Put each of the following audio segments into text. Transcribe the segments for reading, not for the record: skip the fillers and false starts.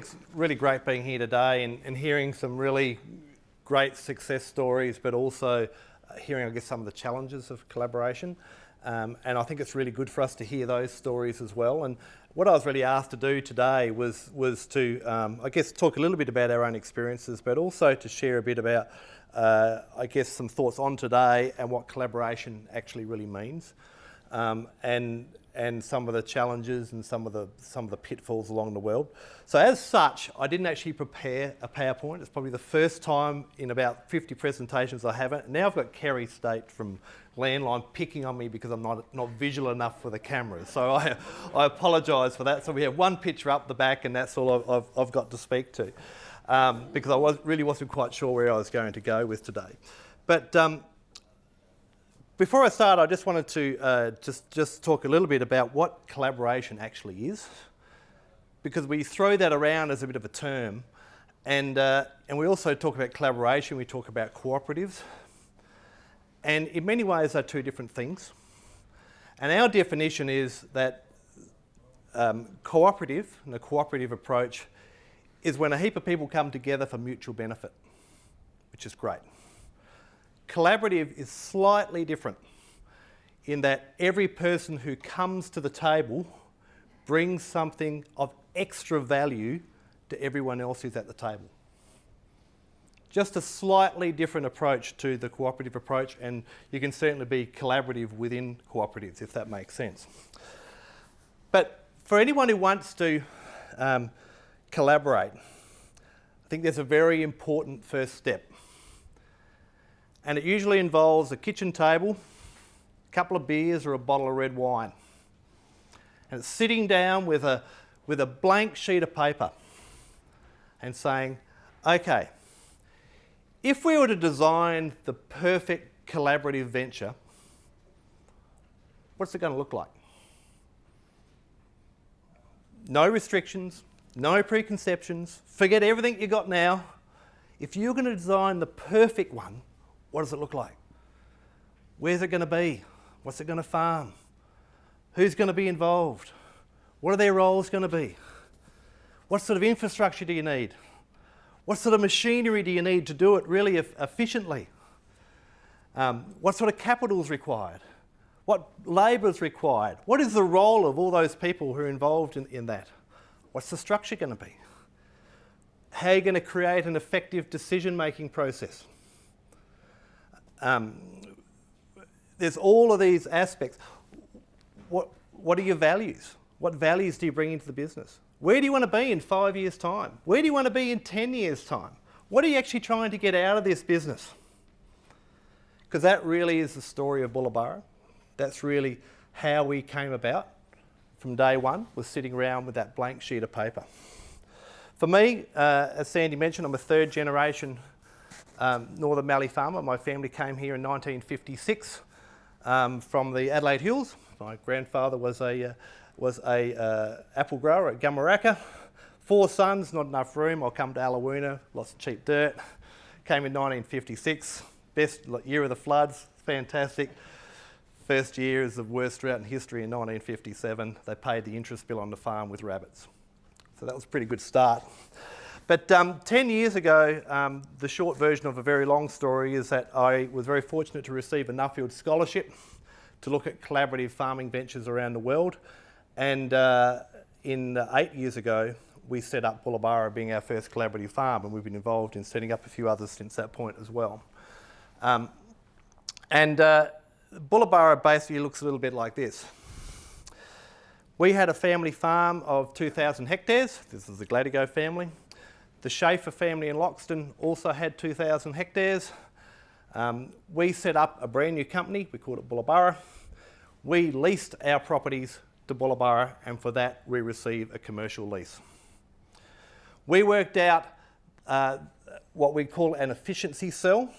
It's really great being here today and hearing some really great success stories, but also hearing, I guess, some of the challenges of collaboration. And I think it's really good for us to hear those stories as well. And what I was really asked to do today was to, I guess, talk a little bit about our own experiences, but also to share a bit about, I guess, some thoughts on today and what collaboration actually really means, and some of the challenges and some of the pitfalls along the world. So as such, I didn't actually prepare a PowerPoint. It's probably the first time in about 50 presentations I haven't. Now I've got Kerry State from Landline picking on me because I'm not visual enough for the cameras. So I apologise for that. So we have one picture up the back, and that's all I've got to speak to, because I really wasn't quite sure where I was going to go with today. But before I start, I just wanted to just talk a little bit about what collaboration actually is, because we throw that around as a bit of a term, and we also talk about collaboration. We talk about cooperatives. And in many ways, they're two different things. And our definition is that cooperative, and a cooperative approach, is when a heap of people come together for mutual benefit, which is great. Collaborative is slightly different in that every person who comes to the table brings something of extra value to everyone else who's at the table. Just a slightly different approach to the cooperative approach, and you can certainly be collaborative within cooperatives, if that makes sense. But for anyone who wants to collaborate, I think there's a very important first step. And it usually involves a kitchen table, a couple of beers or a bottle of red wine. And it's sitting down with a blank sheet of paper and saying, okay, if we were to design the perfect collaborative venture, what's it going to look like? No restrictions, no preconceptions, forget everything you got now. If you're going to design the perfect one, what does it look like? Where's it going to be? What's it going to farm? Who's going to be involved? What are their roles going to be? What sort of infrastructure do you need? What sort of machinery do you need to do it really efficiently? What sort of capital is required? What labour is required? What is the role of all those people who are involved in that? What's the structure going to be? How are you going to create an effective decision-making process? There's all of these aspects. What are your values? What values do you bring into the business? Where do you want to be in 5 years' time? Where do you want to be in 10 years' time? What are you actually trying to get out of this business? Because that really is the story of Bulla Burra. That's really how we came about from day one, was sitting around with that blank sheet of paper. For me, as Sandy mentioned, I'm a third generation Northern Mallee farmer. My family came here in 1956 from the Adelaide Hills. My grandfather was a apple grower at Gummaraka. 4 sons, not enough room. I'll come to Alawoona, lots of cheap dirt. Came in 1956, best year of the floods, fantastic. First year is the worst drought in history in 1957. They paid the interest bill on the farm with rabbits. So that was a pretty good start. But 10 years ago, the short version of a very long story is that I was very fortunate to receive a Nuffield scholarship to look at collaborative farming ventures around the world. And 8 years ago, we set up Bulla Burra being our first collaborative farm, and we've been involved in setting up a few others since that point as well. Bulla Burra basically looks a little bit like this. We had a family farm of 2,000 hectares. This is the Gladigau family. The Schaefer family in Loxton also had 2,000 hectares. We set up a brand new company. We called it Bulla Burra. We leased our properties to Bulla Burra, and for that we receive a commercial lease. We worked out what we call an efficiency cell,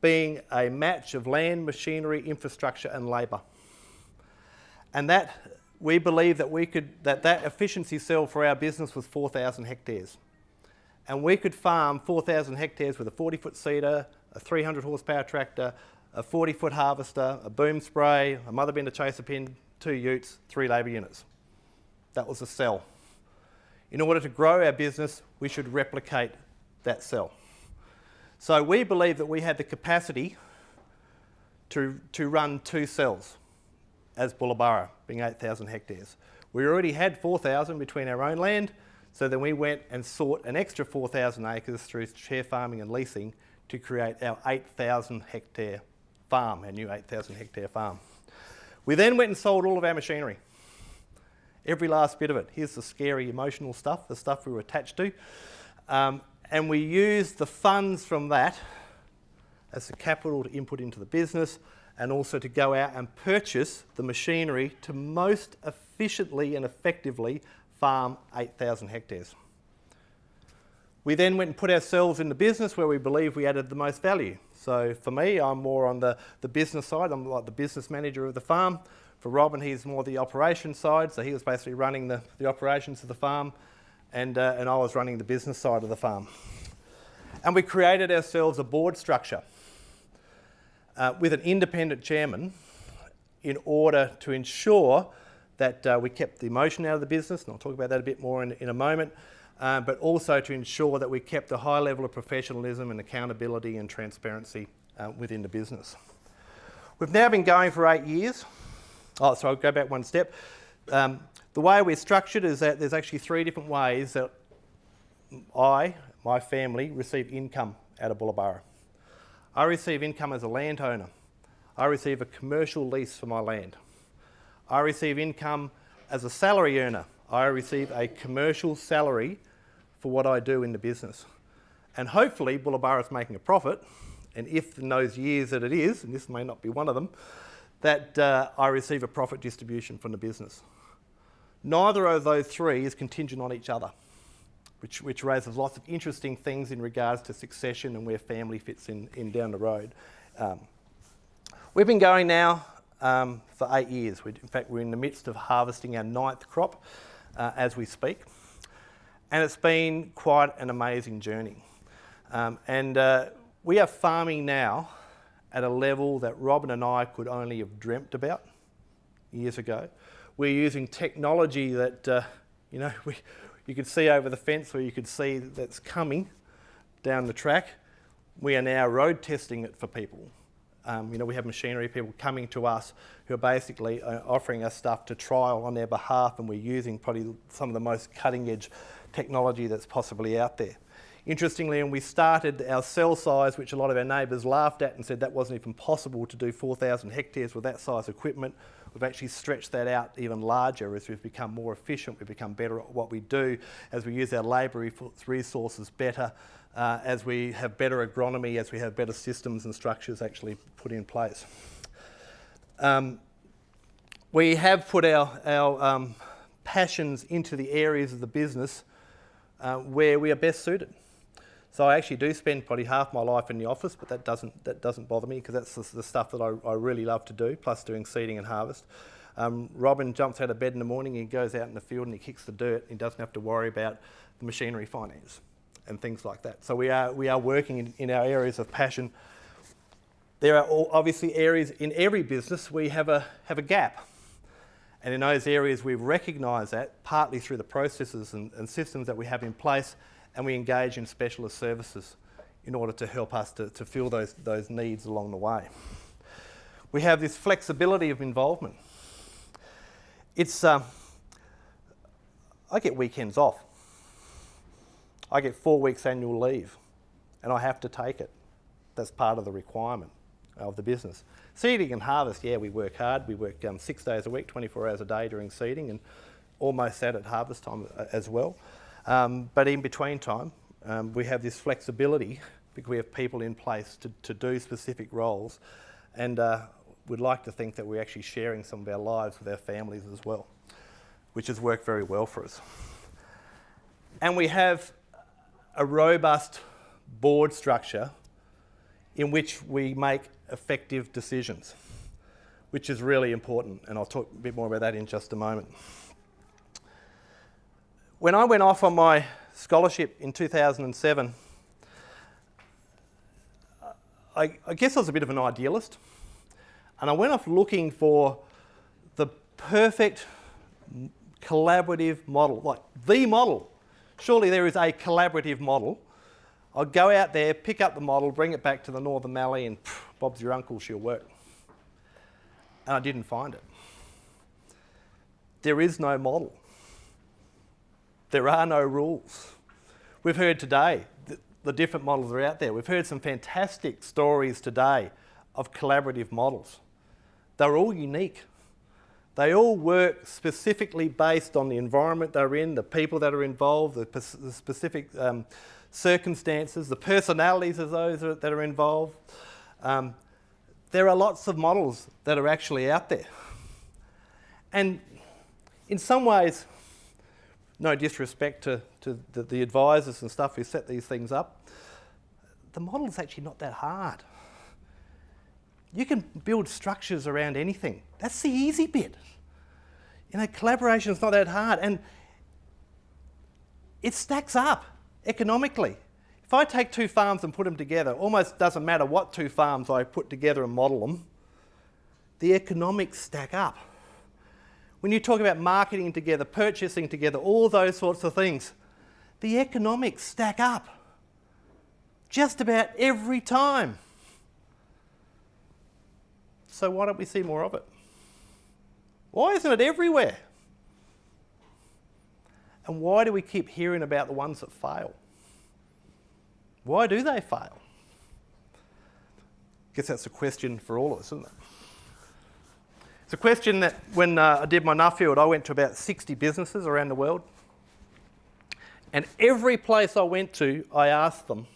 being a match of land, machinery, infrastructure and labour. And that we believe that that efficiency cell for our business was 4,000 hectares. And we could farm 4,000 hectares with a 40-foot seeder, a 300 horsepower tractor, a 40-foot harvester, a boom spray, a mother bin, a chaser pin, 2 utes, 3 labour units. That was a cell. in order to grow our business, we should replicate that cell. So we believe that we had the capacity to run 2 cells as Bulla Burra, being 8,000 hectares. We already had 4,000 between our own land, so then we went and sought an extra 4,000 acres through share farming and leasing to create our 8,000 hectare farm, our new 8,000 hectare farm. We then went and sold all of our machinery. Every last bit of it. Here's the scary emotional stuff, the stuff we were attached to. And we used the funds from that as the capital to input into the business, and also to go out and purchase the machinery to most efficiently and effectively farm 8,000 hectares. We then went and put ourselves in the business where we believe we added the most value. So for me, I'm more on the business side. I'm like the business manager of the farm. For Robin, he's more the operations side. So he was basically running the operations of the farm, and I was running the business side of the farm. And we created ourselves a board structure with an independent chairman in order to ensure that we kept the emotion out of the business, and I'll talk about that a bit more in a moment, but also to ensure that we kept a high level of professionalism and accountability and transparency within the business. We've now been going for 8 years. Oh, so I'll go back one step. The way we're structured is that there's actually 3 different ways that my family, receive income out of Bulla Burra. I receive income as a landowner. I receive a commercial lease for my land. I receive income as a salary earner. I receive a commercial salary for what I do in the business. And hopefully Bulla Burra is making a profit, and if in those years that it is, and this may not be one of them, that I receive a profit distribution from the business. Neither of those 3 is contingent on each other, which raises lots of interesting things in regards to succession and where family fits in down the road. We've been going now for 8 years. In fact, we're in the midst of harvesting our 9th crop as we speak. And it's been quite an amazing journey. We are farming now at a level that Robin and I could only have dreamt about years ago. We're using technology that, you could see over the fence, or you could see that's coming down the track. We are now road testing it for people. We have machinery people coming to us who are basically offering us stuff to trial on their behalf, and we're using probably some of the most cutting edge technology that's possibly out there. Interestingly, when we started our cell size, which a lot of our neighbours laughed at and said that wasn't even possible to do 4,000 hectares with that size equipment, we've actually stretched that out even larger as we've become more efficient, we've become better at what we do, as we use our labour resources better, as we have better agronomy, as we have better systems and structures actually put in place. We have put our passions into the areas of the business where we are best suited. So I actually do spend probably half my life in the office, but that doesn't bother me, because that's the stuff that I really love to do, plus doing seeding and harvest. Robin jumps out of bed in the morning, he goes out in the field and he kicks the dirt, and he doesn't have to worry about the machinery finance and things like that. So we are working in our areas of passion. There are obviously areas in every business we have a gap. And in those areas we've recognised that partly through the processes and systems that we have in place, and we engage in specialist services in order to help us to fill those needs along the way. We have this flexibility of involvement. I get weekends off. I get 4 weeks annual leave, and I have to take it. That's part of the requirement of the business. Seeding and harvest, yeah, we work hard. We work 6 days a week, 24 hours a day during seeding, and almost that at harvest time as well. But in between time, we have this flexibility because we have people in place to do specific roles, and we'd like to think that we're actually sharing some of our lives with our families as well, which has worked very well for us. And we have a robust board structure in which we make effective decisions, which is really important, and I'll talk a bit more about that in just a moment. When I went off on my scholarship in 2007, I guess I was a bit of an idealist, and I went off looking for the perfect collaborative model, like the model Surely there is a collaborative model. I'll go out there, pick up the model, bring it back to the Northern Mallee and Bob's your uncle, she'll work. And I didn't find it. There is no model. There are no rules. We've heard today the different models are out there. We've heard some fantastic stories today of collaborative models. They're all unique. They all work specifically based on the environment they're in, the people that are involved, the specific circumstances, the personalities of those that are involved. There are lots of models that are actually out there. And in some ways, no disrespect to the advisors and stuff who set these things up, the model's actually not that hard. You can build structures around anything. That's the easy bit. You know, collaboration's not that hard, and it stacks up economically. If I take two farms and put them together, almost doesn't matter what two farms I put together and model them, the economics stack up. When you talk about marketing together, purchasing together, all those sorts of things, the economics stack up just about every time. So why don't we see more of it? Why isn't it everywhere? And why do we keep hearing about the ones that fail? Why do they fail? I guess that's a question for all of us, isn't it? It's a question that when I did my Nuffield, I went to about 60 businesses around the world. And every place I went to, I asked them,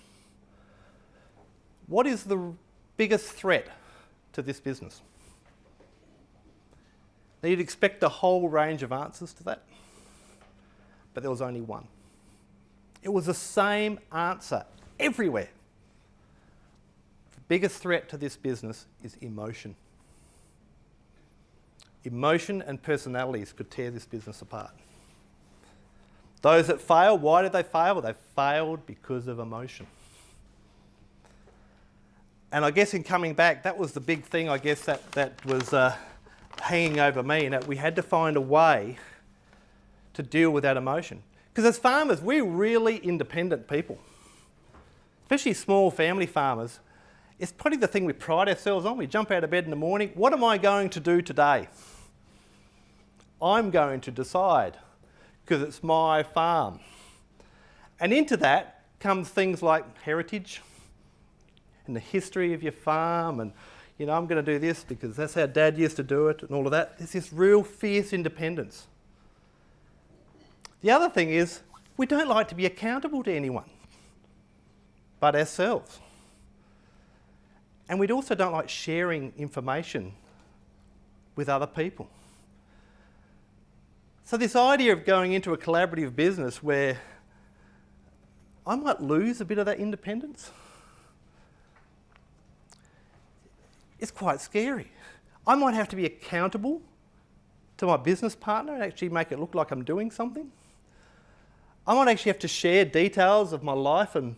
what is the biggest threat to this business? Now you'd expect a whole range of answers to that, but there was only one. It was the same answer everywhere. The biggest threat to this business is emotion. Emotion and personalities could tear this business apart. Those that fail, why did they fail? Well, they failed because of emotion. And I guess in coming back, that was the big thing, I guess, that was hanging over me, and that we had to find a way to deal with that emotion. Because as farmers, we're really independent people. Especially small family farmers. It's probably the thing we pride ourselves on. We jump out of bed in the morning. What am I going to do today? I'm going to decide, because it's my farm. And into that comes things like heritage and the history of your farm, and you know, I'm going to do this because that's how Dad used to do it and all of that. There's this real fierce independence. The other thing is, we don't like to be accountable to anyone but ourselves. And we also don't like sharing information with other people. So this idea of going into a collaborative business where I might lose a bit of that independence, it's quite scary. I might have to be accountable to my business partner and actually make it look like I'm doing something. I might actually have to share details of my life and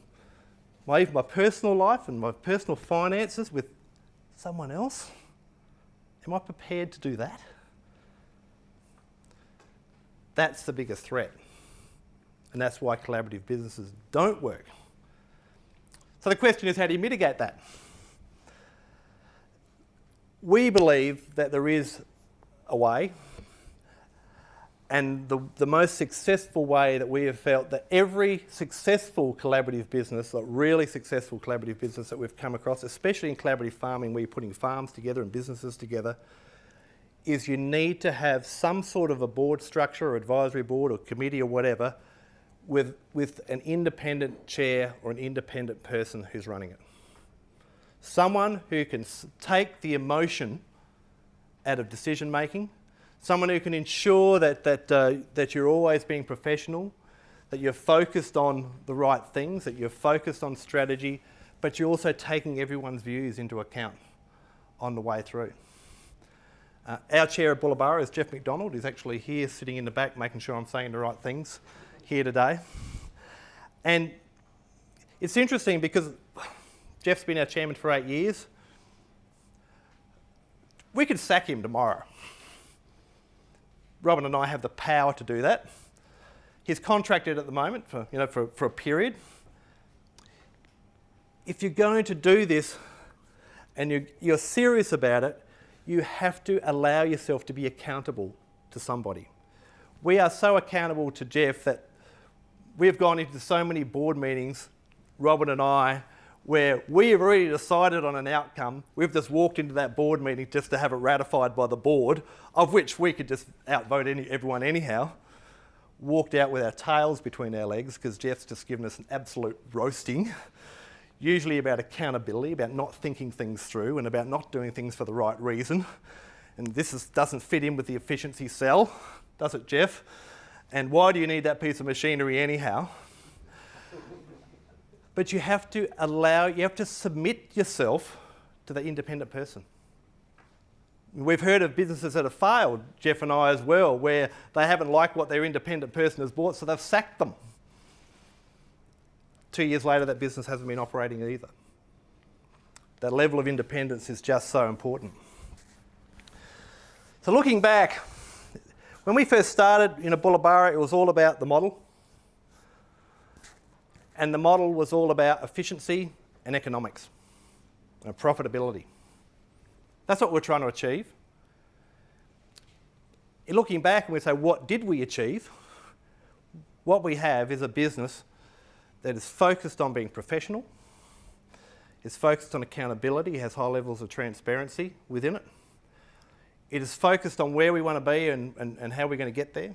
my personal life and my personal finances with someone else. Am I prepared to do that? That's the biggest threat. And that's why collaborative businesses don't work. So the question is, how do you mitigate that? We believe that there is a way, and the most successful way that we have felt that every successful collaborative business, like really successful collaborative business that we've come across, especially in collaborative farming where you're putting farms together and businesses together, is you need to have some sort of a board structure or advisory board or committee or whatever with an independent chair or an independent person who's running it. Someone who can take the emotion out of decision making, someone who can ensure that you're always being professional, that you're focused on the right things, that you're focused on strategy, but you're also taking everyone's views into account on the way through. Our chair of Bulla Burra is Jeff McDonald, who's actually here sitting in the back making sure I'm saying the right things here today. And it's interesting because Jeff's been our chairman for 8 years. We could sack him tomorrow. Robin and I have the power to do that. He's contracted at the moment for a period. If you're going to do this and you're serious about it, you have to allow yourself to be accountable to somebody. We are so accountable to Jeff that we've gone into so many board meetings, Robin and I, where we have already decided on an outcome. We've just walked into that board meeting just to have it ratified by the board, of which we could just outvote everyone anyhow. Walked out with our tails between our legs because Jeff's just given us an absolute roasting, usually about accountability, about not thinking things through and about not doing things for the right reason. And this doesn't fit in with the efficiency cell, does it, Jeff? And why do you need that piece of machinery anyhow? But you have to submit yourself to the independent person. We've heard of businesses that have failed, Jeff and I as well, where they haven't liked what their independent person has bought, so they've sacked them. 2 years later, that business hasn't been operating either. That level of independence is just so important. So looking back, when we first started in Bulla Burra, it was all about the model. And the model was all about efficiency and economics and profitability. That's what we're trying to achieve. In looking back, and we say, what did we achieve? What we have is a business that is focused on being professional, is focused on accountability, has high levels of transparency within it. It is focused on where we want to be and how we're going to get there.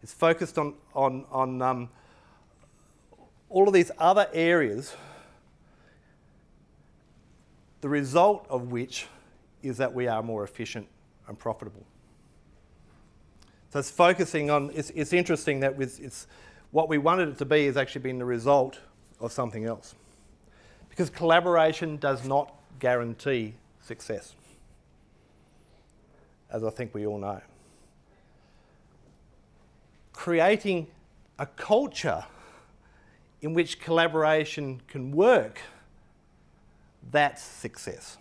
It's focused on all of these other areas, the result of which is that we are more efficient and profitable. So it's focusing on, it's interesting that it's what we wanted it to be has actually been the result of something else. Because collaboration does not guarantee success, as I think we all know. Creating a culture in which collaboration can work, that's success.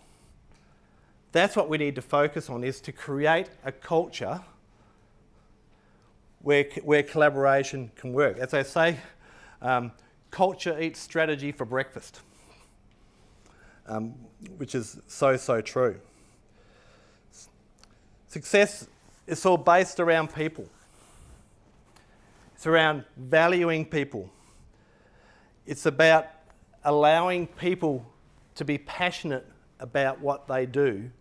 That's what we need to focus on, is to create a culture where collaboration can work. As I say, culture eats strategy for breakfast, which is so true. Success is all based around people. It's around valuing people. It's about allowing people to be passionate about what they do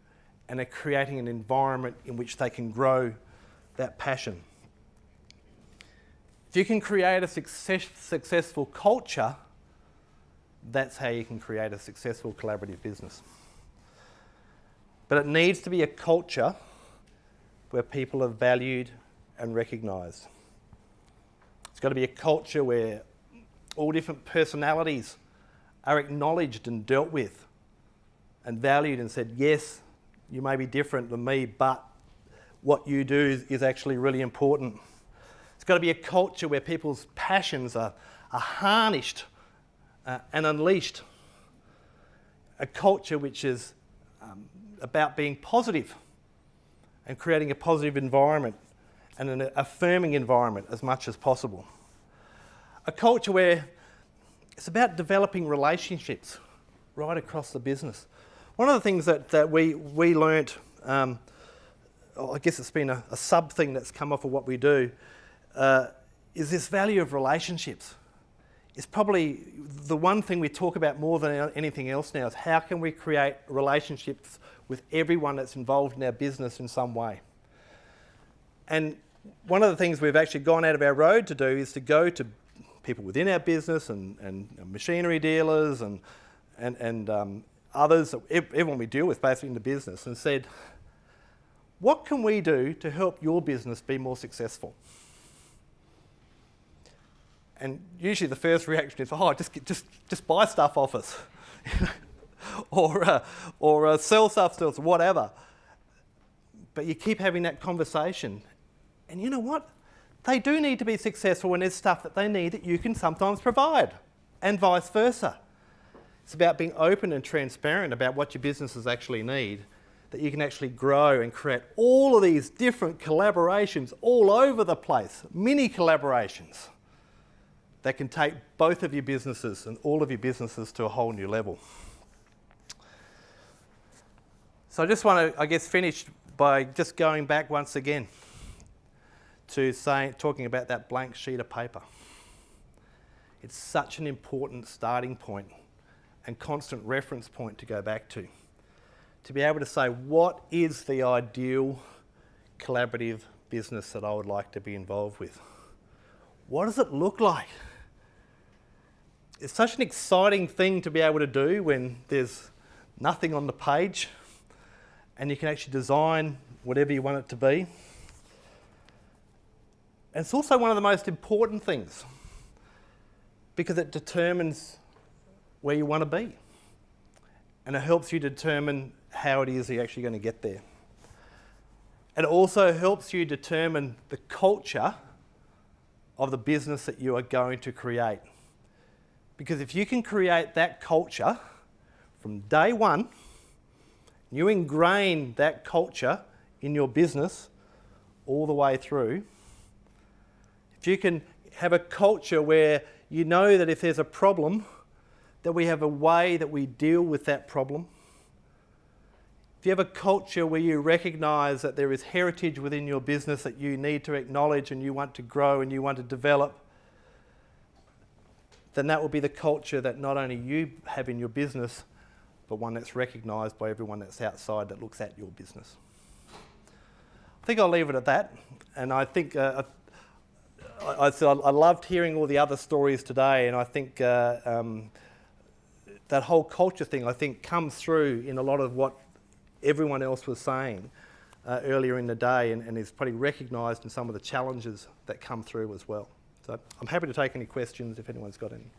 and are creating an environment in which they can grow that passion. If you can create a successful culture, that's how you can create a successful collaborative business. But it needs to be a culture where people are valued and recognised. It's got to be a culture where all different personalities are acknowledged and dealt with and valued and said, yes, you may be different than me, but what you do is actually really important. It's got to be a culture where people's passions are harnessed and unleashed. A culture which is about being positive and creating a positive environment and an affirming environment as much as possible. A culture where it's about developing relationships right across the business. One of the things that we learnt, I guess it's been a sub thing that's come off of what we do, is this value of relationships. It's probably the one thing we talk about more than anything else now, is how can we create relationships with everyone that's involved in our business in some way. And one of the things we've actually gone out of our road to do is to go to people within our business and machinery dealers and others, everyone we deal with basically in the business, and said, what can we do to help your business be more successful? And usually the first reaction is, oh, just buy stuff off us, or sell stuff to us, whatever. But you keep having that conversation, and you know what? They do need to be successful when there's stuff that they need that you can sometimes provide, and vice versa. It's about being open and transparent about what your businesses actually need, that you can actually grow and create all of these different collaborations all over the place, mini collaborations that can take both of your businesses and all of your businesses to a whole new level. So I just want to, I guess, finish by just going back once again to talking about that blank sheet of paper. It's such an important starting point and constant reference point to go back to be able to say, what is the ideal collaborative business that I would like to be involved with? What does it look like? It's such an exciting thing to be able to do when there's nothing on the page and you can actually design whatever you want it to be. And it's also one of the most important things because it determines where you want to be. And it helps you determine how it is you're actually going to get there. It also helps you determine the culture of the business that you are going to create. Because if you can create that culture from day one, you ingrain that culture in your business all the way through. If you can have a culture where you know that if there's a problem, that we have a way that we deal with that problem. If you have a culture where you recognise that there is heritage within your business that you need to acknowledge and you want to grow and you want to develop, then that will be the culture that not only you have in your business, but one that's recognised by everyone that's outside that looks at your business. I think I'll leave it at that. And I think I loved hearing all the other stories today, and I think that whole culture thing, I think, comes through in a lot of what everyone else was saying earlier in the day and is probably recognised in some of the challenges that come through as well. So I'm happy to take any questions if anyone's got any.